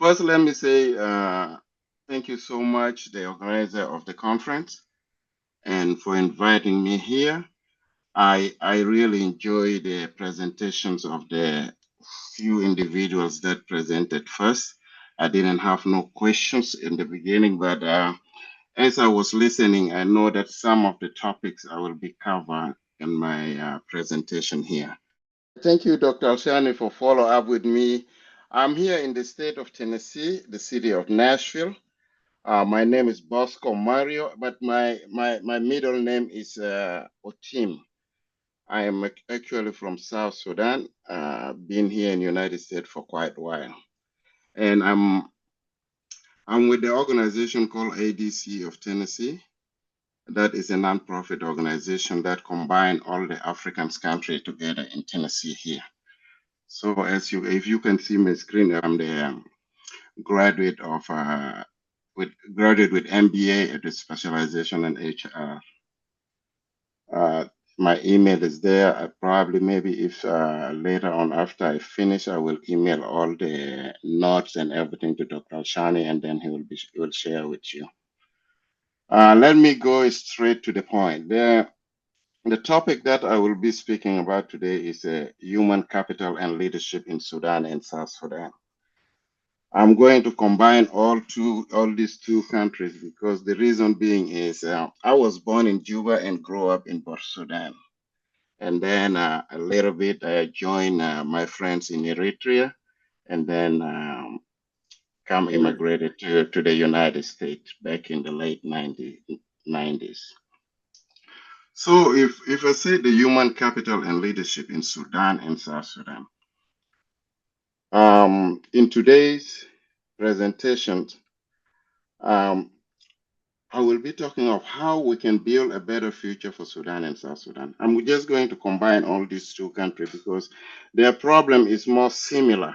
First, let me say thank you so much, the organizer of the conference, and for inviting me here. I really enjoy the presentations of the few individuals that presented first. I didn't have no questions in the beginning, but as I was listening, I know that some of the topics I will be covering in my presentation here. Thank you, Dr. Al-Shani, for follow up with me. I'm here in the state of Tennessee, the city of Nashville. My name is Bosco Mario, but my middle name is Otim. I am actually from South Sudan. Been here in the United States for quite a while, and I'm with the organization called ADC of Tennessee. That is a nonprofit organization that combines all the African countries together in Tennessee here. So if you can see my screen, I'm the graduate of graduate with MBA at the specialization in HR. My email is there. I probably maybe if later on after I finish, I will email all the notes and everything to Dr. Shani, and then he will share with you. Let me go straight to the point. The topic that I will be speaking about today is human capital and leadership in Sudan and South Sudan. I'm going to combine all these two countries because the reason being is I was born in Juba and grew up in Port Sudan. And then a little bit I joined my friends in Eritrea and then immigrated to the United States back in the late 90s. So if I say the human capital and leadership in Sudan and South Sudan, in today's presentation, I will be talking of how we can build a better future for Sudan and South Sudan. I'm just going to combine all these two countries because their problem is more similar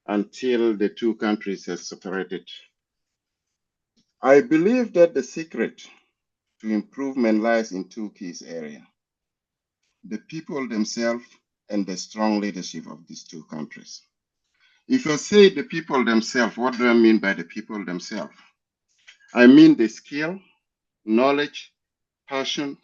until the two countries have separated. I believe that the secret to improvement lies in two key areas: the people themselves and the strong leadership of these two countries. If I say the people themselves, what do I mean by the people themselves? I mean the skill, knowledge, passion,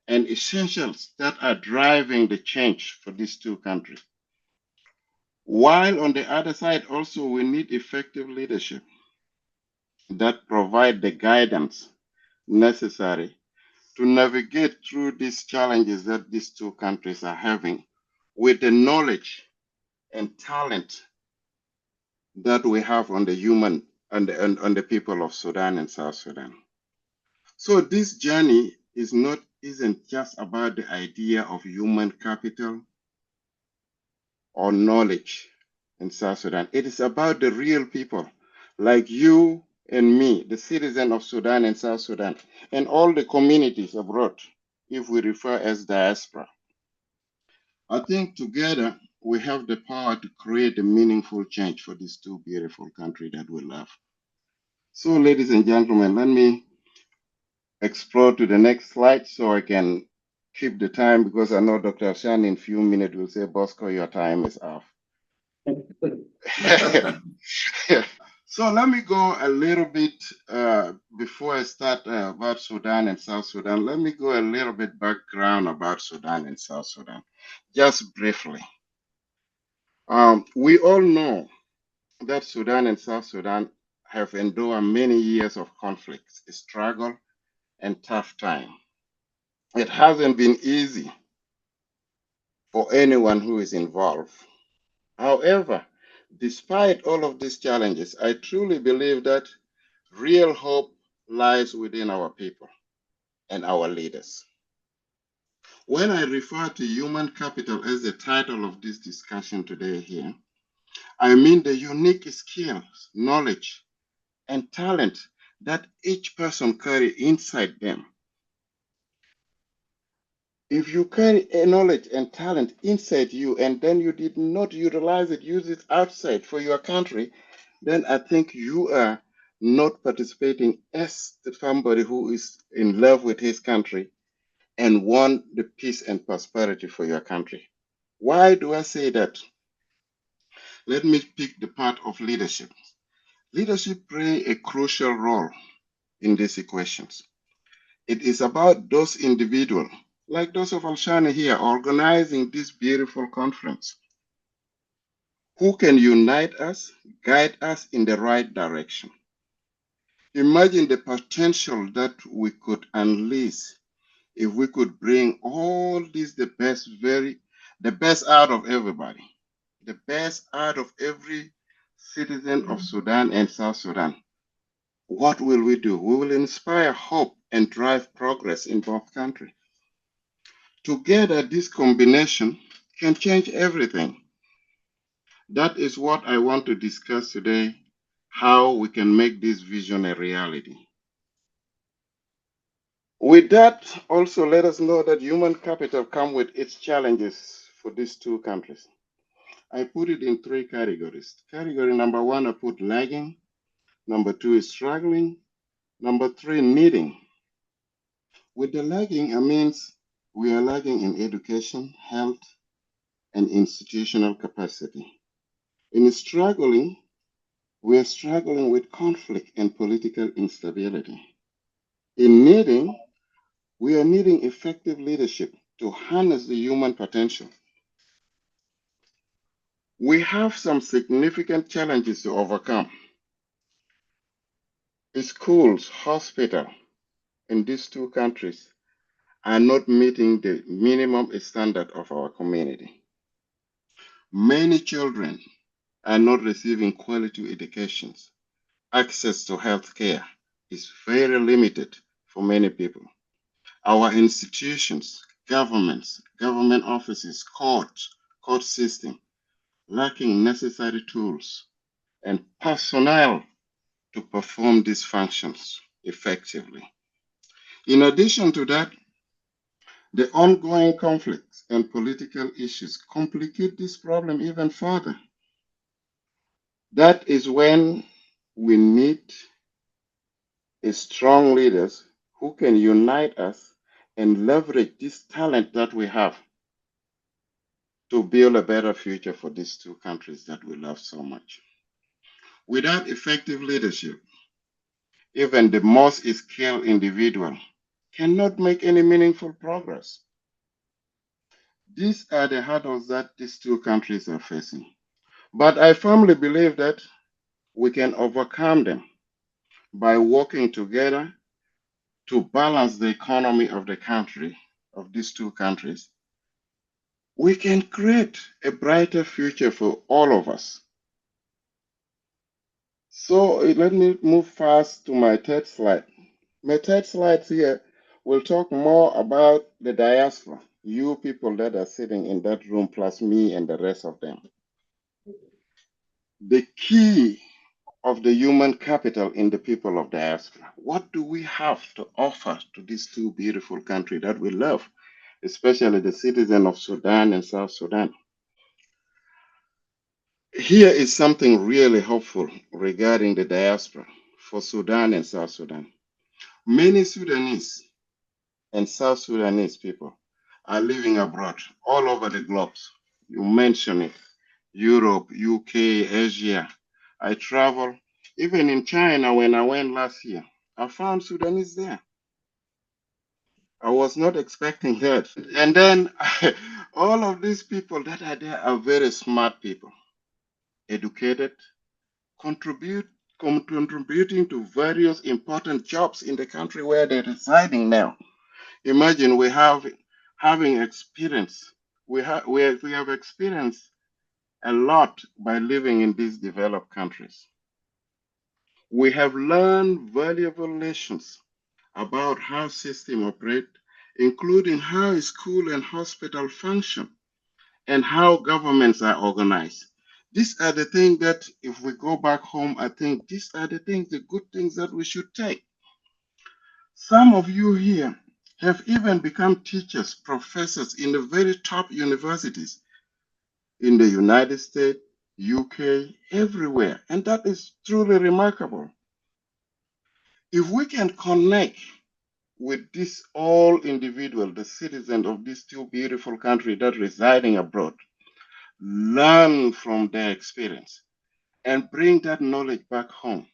and essentials that are driving the change for these two countries. While on the other side, also, we need effective leadership that provide the guidance necessary to navigate through these challenges that these two countries are having with the knowledge and talent that we have on the human and on the people of Sudan and South Sudan. So this journey isn't just about the idea of human capital or knowledge in South Sudan. It is about the real people like you and me, the citizen of Sudan and South Sudan, and all the communities abroad, if we refer as diaspora. I think together we have the power to create a meaningful change for these two beautiful countries that we love. So, ladies and gentlemen, let me explore to the next slide so I can keep the time because I know Dr. Shan in a few minutes will say, Bosco, your time is off. So let me go a little bit before I start about Sudan and South Sudan. Let me go a little bit background about Sudan and South Sudan, just briefly. We all know that Sudan and South Sudan have endured many years of conflicts, struggle, and tough time. It hasn't been easy for anyone who is involved. However, despite all of these challenges, I truly believe that real hope lies within our people and our leaders. When I refer to human capital as the title of this discussion today here, I mean the unique skills, knowledge, and talent that each person carry inside them. If you carry a knowledge and talent inside you and then you did not utilize it, use it outside for your country, then I think you are not participating as somebody who is in love with his country and want the peace and prosperity for your country. Why do I say that? Let me pick the part of leadership. Leadership play a crucial role in these equations. It is about those individuals, like those of Al-Shahi here, organizing this beautiful conference, who can unite us, guide us in the right direction. Imagine the potential that we could unleash if we could bring all this, the best out of everybody, the best out of every citizen of Sudan and South Sudan. What will we do? We will inspire hope and drive progress in both countries. Together, this combination can change everything. That is what I want to discuss today, how we can make this vision a reality. With that, also let us know that human capital comes with its challenges for these two countries. I put it in three categories. Category number one, I put lagging. Number two is struggling. Number three, needing. With the lagging, I means we are lagging in education, health, and institutional capacity. In struggling, we are struggling with conflict and political instability. In needing, we are needing effective leadership to harness the human potential. We have some significant challenges to overcome. The schools, hospitals in these two countries are not meeting the minimum standard of our community. Many children are not receiving quality educations. Access to health care is very limited for many people. Our institutions, governments, government offices, court system, lacking necessary tools and personnel to perform these functions effectively. In addition to that, the ongoing conflicts and political issues complicate this problem even further. That is when we need strong leaders who can unite us and leverage this talent that we have to build a better future for these two countries that we love so much. Without effective leadership, even the most skilled individual cannot make any meaningful progress. These are the hurdles that these two countries are facing. But I firmly believe that we can overcome them by working together to balance the economy of the country, of these two countries. We can create a brighter future for all of us. So let me move fast to my third slide. My third slide here will talk more about the diaspora, you people that are sitting in that room, plus me and the rest of them. The key of the human capital in the people of diaspora. What do we have to offer to these two beautiful countries that we love, especially the citizens of Sudan and South Sudan? Here is something really hopeful regarding the diaspora for Sudan and South Sudan. Many Sudanese and South Sudanese people are living abroad all over the globe. You mentioned it, Europe, UK, Asia. I travel, even in China when I went last year. I found Sudanese there. I was not expecting that. And then all of these people that are there are very smart people, educated, contribute contributing to various important jobs in the country where they're residing now. Imagine we have having experience. We have experienced a lot by living in these developed countries. We have learned valuable lessons about how systems operate, including how school and hospital function and how governments are organized. These are the things that if we go back home, I think these are the things, the good things that we should take. Some of you here have even become teachers, professors in the very top universities in the United States, UK, everywhere. And that is truly remarkable. If we can connect with this all individual, the citizens of these two beautiful countries that residing abroad, learn from their experience, and bring that knowledge back home,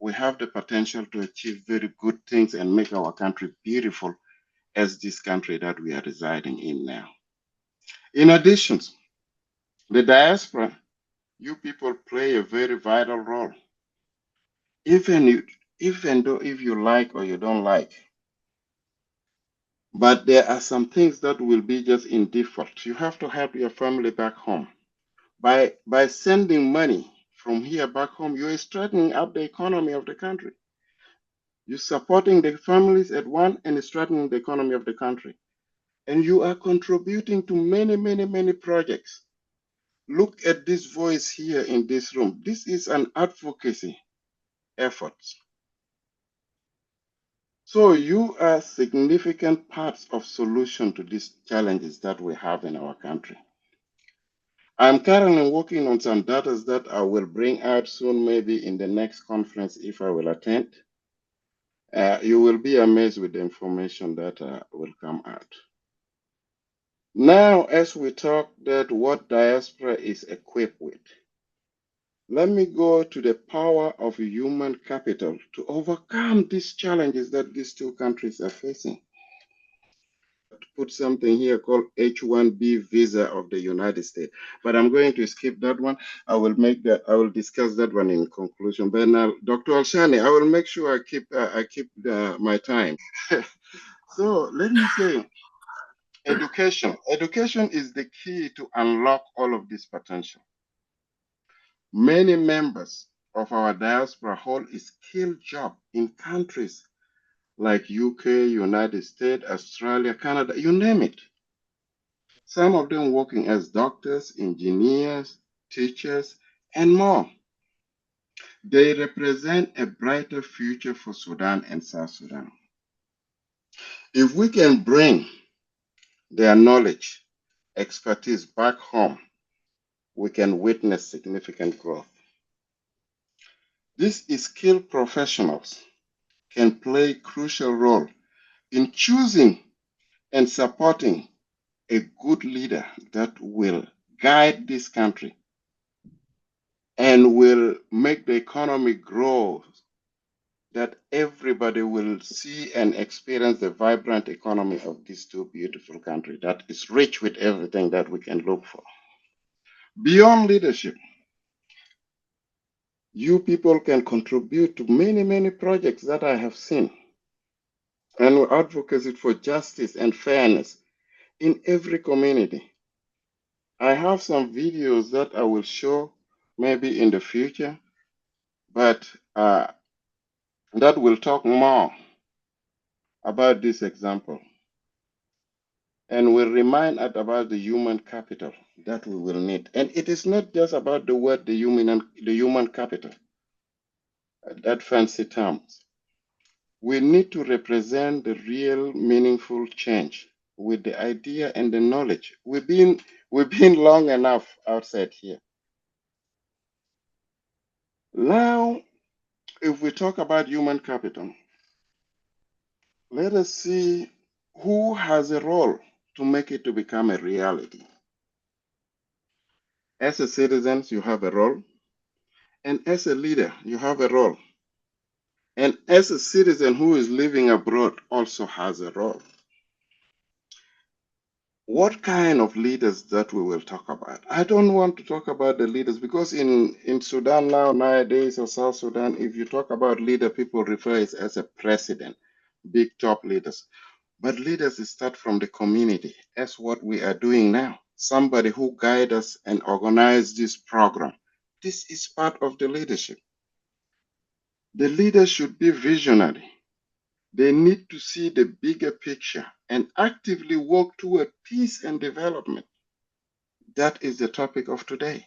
we have the potential to achieve very good things and make our country beautiful as this country that we are residing in now. In addition, the diaspora, you people play a very vital role. Even though if you like or you don't like, but there are some things that will be just in default. You have to help your family back home. By sending money from here back home, you're strengthening up the economy of the country. You're supporting the families at one and strengthening the economy of the country. And you are contributing to many, many, many projects. Look at this voice here in this room. This is an advocacy effort. So you are significant parts of solution to these challenges that we have in our country. I'm currently working on some data that I will bring out soon, maybe in the next conference if I will attend. You will be amazed with the information that will come out. Now, as we talk that what diaspora is equipped with, let me go to the power of human capital to overcome these challenges that these two countries are facing. Put something here called H-1B visa of the United States, but I'm going to skip that one. I will discuss that one in conclusion. But now, Dr. Al-Shahi, I will make sure I keep my time. So let me say, education. Education is the key to unlock all of this potential. Many members of our diaspora hold a skilled job in countries like UK, United States, Australia, Canada, you name it. Some of them working as doctors, engineers, teachers, and more. They represent a brighter future for Sudan and South Sudan. If we can bring their knowledge, expertise back home, we can witness significant growth. These skilled professionals can play a crucial role in choosing and supporting a good leader that will guide this country and will make the economy grow, that everybody will see and experience the vibrant economy of this two beautiful country that is rich with everything that we can look for. Beyond leadership, you people can contribute to many, many projects that I have seen and advocacy for justice and fairness in every community. I have some videos that I will show maybe in the future, but that will talk more about this example and will remind us about the human capital that we will need. And it is not just about the word, the human capital, that fancy terms. We need to represent the real meaningful change with the idea and the knowledge. We've been long enough outside here. Now, if we talk about human capital, let us see who has a role to make it to become a reality. As a citizen, you have a role. And as a leader, you have a role. And as a citizen who is living abroad also has a role. What kind of leaders that we will talk about? I don't want to talk about the leaders because in Sudan nowadays, or South Sudan, if you talk about leader, people refer it as a president, big top leaders. But leaders start from the community. That's what we are doing now. Somebody who guide us and organize this program. This is part of the leadership. The leader should be visionary. They need to see the bigger picture and actively work toward peace and development. That is the topic of today.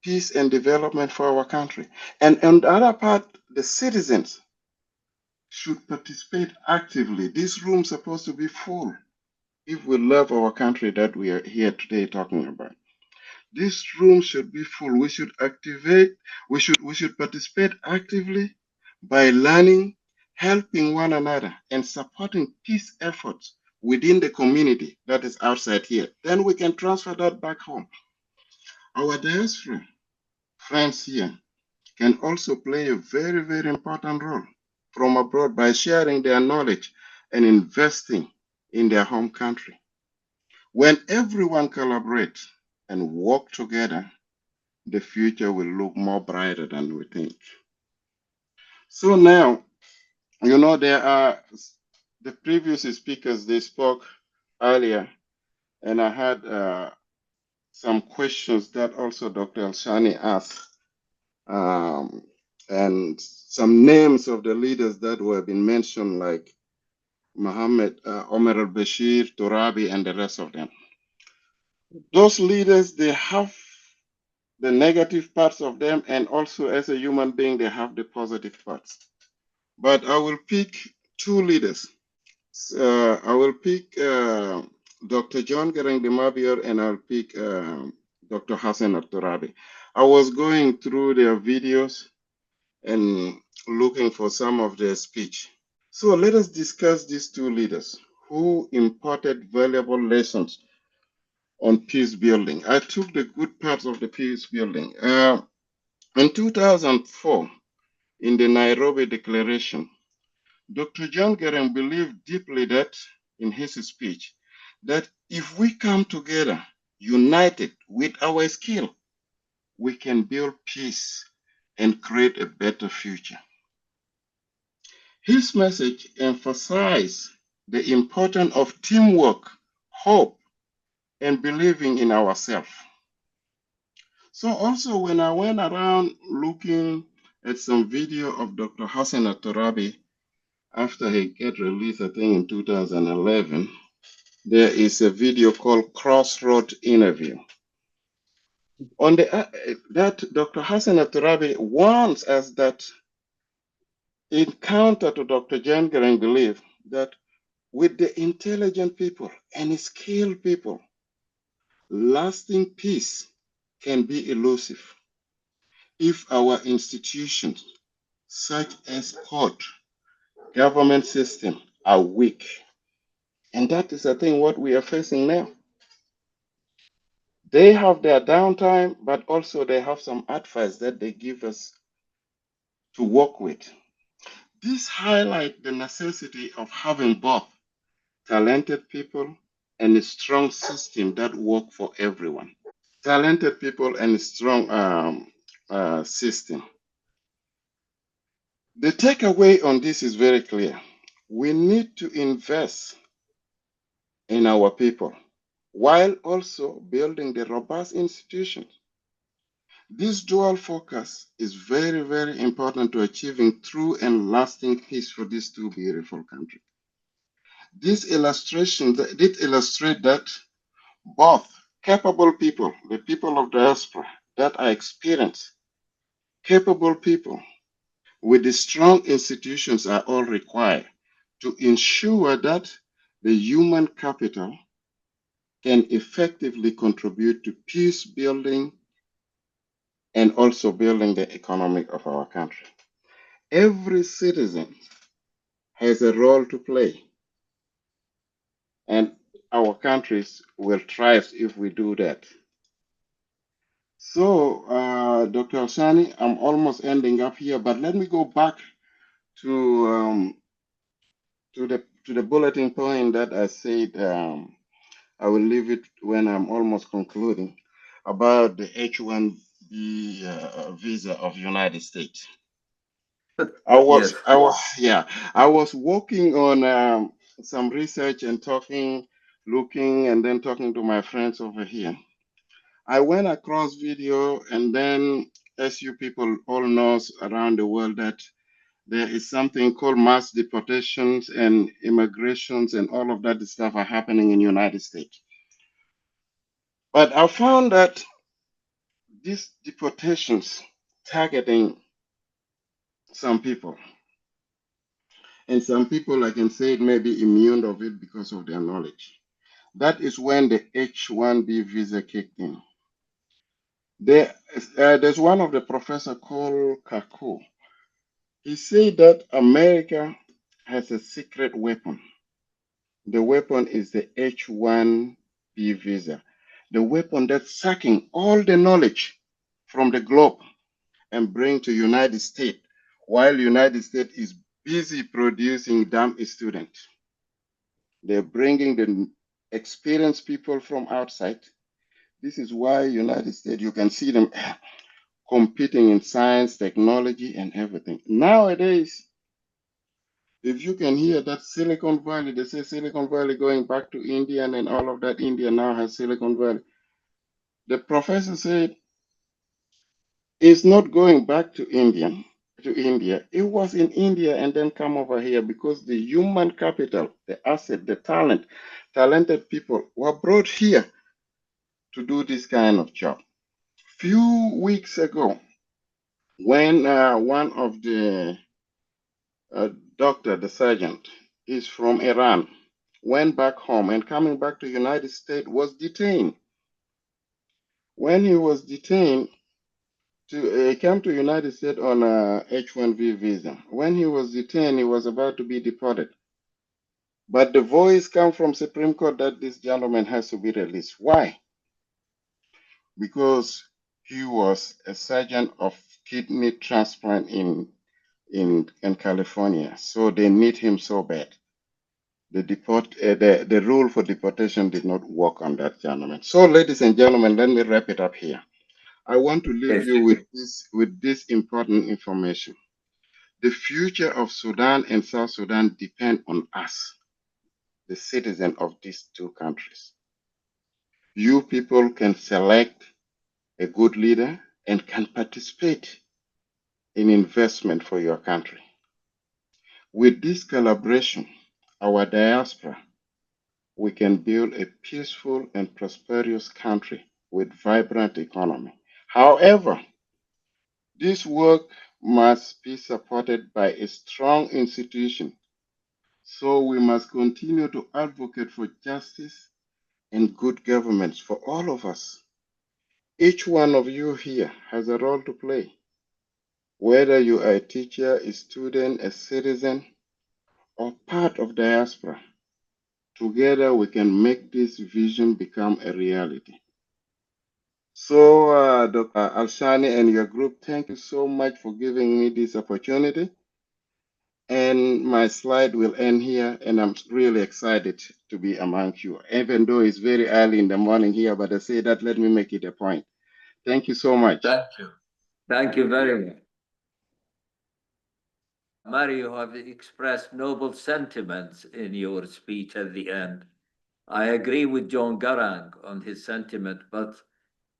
Peace and development for our country. And on the other part, the citizens should participate actively. This room is supposed to be full if we love our country that we are here today talking about. This room should be full. We should activate, we should participate actively by learning, helping one another, and supporting peace efforts within the community that is outside here. Then we can transfer that back home. Our diaspora friends here can also play a very, very important role from abroad by sharing their knowledge and investing in their home country. When everyone collaborates and work together, the future will look more brighter than we think. So now, there are the previous speakers, they spoke earlier, and I had some questions that also Dr. Al-Shani asked, um, and some names of the leaders that were been mentioned, like Mohammed, Omar al-Bashir, Turabi, and the rest of them. Those leaders, they have the negative parts of them, and also as a human being, they have the positive parts. But I will pick two leaders. I will pick Dr. John Garang Mabior, and I'll pick Dr. Hassan Al-Turabi. I was going through their videos and looking for some of their speech. So let us discuss these two leaders who imparted valuable lessons on peace building. I took the good parts of the peace building. In 2004, in the Nairobi Declaration, Dr. John Garang believed deeply that, in his speech, that if we come together, united with our skill, we can build peace and create a better future. His message emphasized the importance of teamwork, hope, and believing in ourselves. So also when I went around looking at some video of Dr. Hassan Al-Turabi after he get released, I think in 2011, there is a video called Crossroad Interview. On that Dr. Hassan Al-Turabi warns us that in counter to Dr. John Garang belief that with the intelligent people and skilled people, lasting peace can be elusive if our institutions, such as court, government system, are weak. And that is, I think, what we are facing now. They have their downtime, but also they have some advice that they give us to work with. This highlights the necessity of having both talented people and a strong system that work for everyone. Talented people and a strong system. The takeaway on this is very clear. We need to invest in our people while also building the robust institutions. This dual focus is very, very important to achieving true and lasting peace for these two beautiful countries. This illustration did illustrate that both capable people, the people of diaspora that are experienced, capable people with the strong institutions are all required to ensure that the human capital can effectively contribute to peace building and also building the economy of our country. Every citizen has a role to play, and our countries will thrive if we do that. So, Dr. Osani, I'm almost ending up here, but let me go back to the bulletin point that I said. I will leave it when I'm almost concluding about the H-1B visa of United States. Yes. I was working on some research and looking, and then talking to my friends over here. I went across video, and then, as you people all know around the world, that there is something called mass deportations and immigrations, and all of that stuff are happening in the United States. But I found that these deportations targeting some people, and some people, I can say, may be immune of it because of their knowledge. That is when the H-1B visa kicked in. There's one of the professor called Kaku. He said that America has a secret weapon. The weapon is the H-1B visa. the weapon that's sucking all the knowledge from the globe and bring to United States, while United States is busy producing dumb students. They're bringing the experienced people from outside. This is why United States, you can see them competing in science, technology, and everything. Nowadays, if you can hear that Silicon Valley, they say Silicon Valley going back to India, and all of that, India now has Silicon Valley. The professor said it's not going back to India. It was in India and then come over here because the human capital, the asset, the talent, talented people were brought here to do this kind of job. Few weeks ago, when one of the doctor, the surgeon, is from Iran, went back home and coming back to United States was detained. When he was detained, he came to United States on a H-1B visa. When he was detained, he was about to be deported. But the voice came from Supreme Court that this gentleman has to be released. Why? Because he was a surgeon of kidney transplant in California. So they need him so bad. The rule for deportation did not work on that gentleman. So, ladies and gentlemen, let me wrap it up here. I want to leave you with this important information. The future of Sudan and South Sudan depend on us, the citizens of these two countries. You people can select a good leader and can participate in investment for your country. With this collaboration, our diaspora, we can build a peaceful and prosperous country with vibrant economy. However, this work must be supported by a strong institution. So we must continue to advocate for justice and good governance for all of us. Each one of you here has a role to play. Whether you are a teacher, a student, a citizen, or part of diaspora, together we can make this vision become a reality. So, Dr. Al-Shahi and your group, thank you so much for giving me this opportunity. And my slide will end here, and I'm really excited to be among you, even though it's very early in the morning here, but I say that let me make it a point. Thank you so much. Thank you. Thank you very much. Mario, you have expressed noble sentiments in your speech at the end. I agree with John Garang on his sentiment, but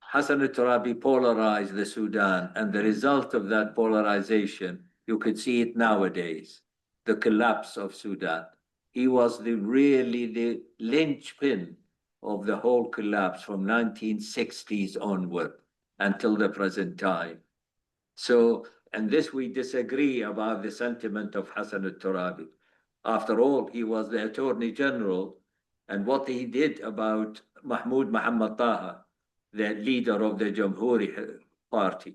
Hassan al-Turabi polarized the Sudan, and the result of that polarization, you could see it nowadays, the collapse of Sudan. He was really the linchpin of the whole collapse from 1960s onward until the present time. So, and this we disagree about the sentiment of Hassan al-Turabi. After all, he was the Attorney General, and what he did about Mahmoud Muhammad Taha, the leader of the Jamhuri Party,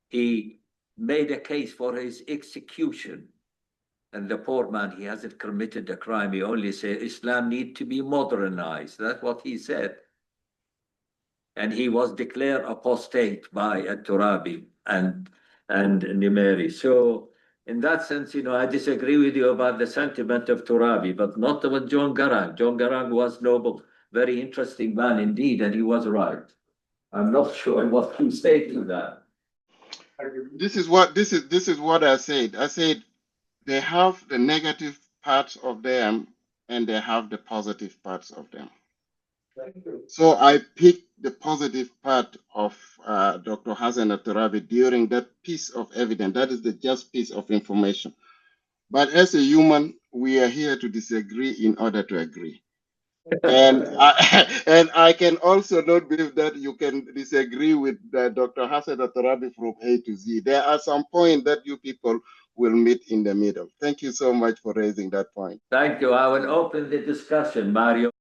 he made a case for his execution. And the poor man, he hasn't committed a crime. He only said Islam need to be modernized. That's what he said. And he was declared apostate by al-Turabi and Nimeri. So in that sense, I disagree with you about the sentiment of Turabi, but not with John Garang. John Garang was noble, very interesting man indeed, and he was right. I'm not sure what to say to that. This is what I said. I said they have the negative parts of them and they have the positive parts of them. So I picked the positive part of Dr. Hassan al-Turabi during that piece of evidence. That is the just piece of information. But as a human, we are here to disagree in order to agree. And I can also not believe that you can disagree with Dr. Hassan al-Turabi from A to Z. There are some points that you people will meet in the middle. Thank you so much for raising that point. Thank you. I will open the discussion, Mario.